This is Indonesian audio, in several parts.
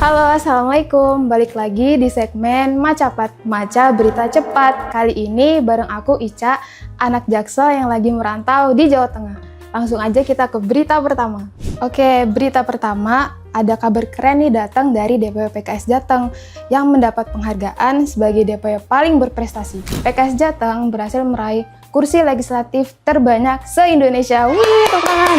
Halo, Assalamualaikum. Balik lagi di segmen Macapat, Maca Berita Cepat. Kali ini bareng aku Ica, anak Jaksel yang lagi merantau di Jawa Tengah. Langsung aja kita ke berita pertama. Oke, berita pertama, ada kabar keren nih datang dari DPW PKS Jateng yang mendapat penghargaan sebagai DPW paling berprestasi. PKS Jateng berhasil meraih kursi legislatif terbanyak se-Indonesia. Wih, tepuk tangan!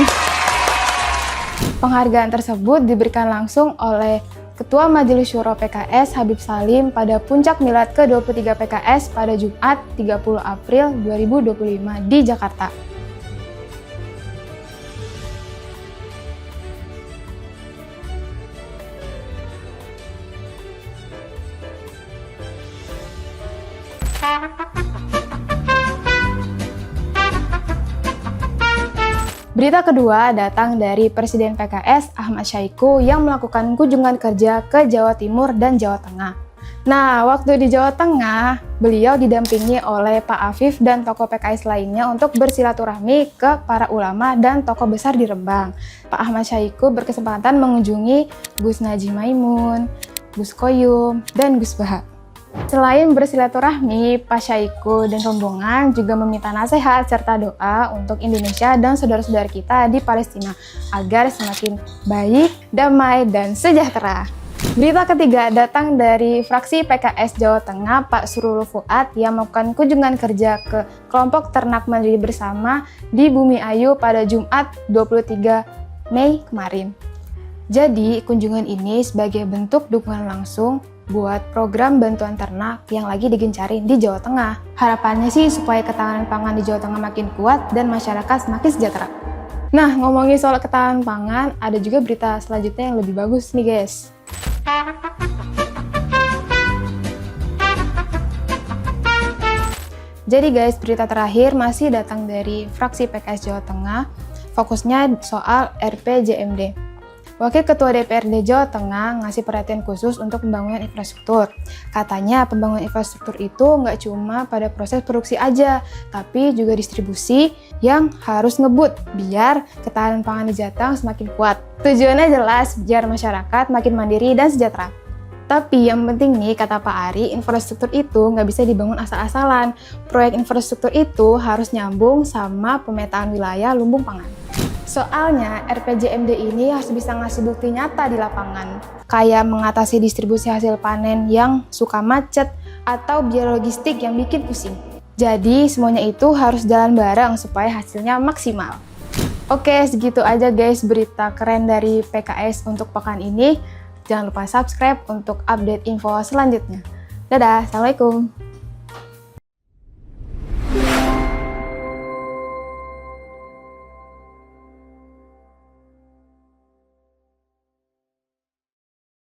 Penghargaan tersebut diberikan langsung oleh Ketua Majelis Syuro PKS Habib Salim pada puncak milad ke-23 PKS pada Jumat 30 April 2025 di Jakarta. Berita kedua datang dari Presiden PKS Ahmad Syahiku yang melakukan kunjungan kerja ke Jawa Timur dan Jawa Tengah. Nah, waktu di Jawa Tengah, beliau didampingi oleh Pak Afif dan tokoh PKS lainnya untuk bersilaturahmi ke para ulama dan tokoh besar di Rembang. Pak Ahmad Syahiku berkesempatan mengunjungi Gus Najih Maimun, Gus Koyum, dan Gus Baha. Selain bersilaturahmi, Pak Syahiku dan rombongan juga meminta nasihat serta doa untuk Indonesia dan saudara-saudara kita di Palestina agar semakin baik, damai, dan sejahtera. Berita ketiga datang dari fraksi PKS Jawa Tengah, Pak Surul Fuad yang melakukan kunjungan kerja ke kelompok ternak mandiri bersama di Bumi Ayu pada Jumat 23 Mei kemarin. Jadi, kunjungan ini sebagai bentuk dukungan langsung buat program bantuan ternak yang lagi digencarin di Jawa Tengah. Harapannya sih supaya ketahanan pangan di Jawa Tengah makin kuat dan masyarakat semakin sejahtera. Nah, ngomongin soal ketahanan pangan, ada juga berita selanjutnya yang lebih bagus nih guys. Jadi guys, berita terakhir masih datang dari fraksi PKS Jawa Tengah, fokusnya soal RPJMD. Wakil Ketua DPRD Jawa Tengah ngasih perhatian khusus untuk pembangunan infrastruktur. Katanya pembangunan infrastruktur itu nggak cuma pada proses produksi aja, tapi juga distribusi yang harus ngebut biar ketahanan pangan di Jateng semakin kuat. Tujuannya jelas biar masyarakat makin mandiri dan sejahtera. Tapi yang penting nih, kata Pak Ari, infrastruktur itu nggak bisa dibangun asal-asalan. Proyek infrastruktur itu harus nyambung sama pemetaan wilayah lumbung pangan. Soalnya RPJMD ini harus bisa ngasih bukti nyata di lapangan, kayak mengatasi distribusi hasil panen yang suka macet atau biaya logistik yang bikin pusing. Jadi semuanya itu harus jalan bareng supaya hasilnya maksimal. Oke, segitu aja guys berita keren dari PKS untuk pekan ini. Jangan lupa subscribe untuk update info selanjutnya. Dadah, Assalamualaikum.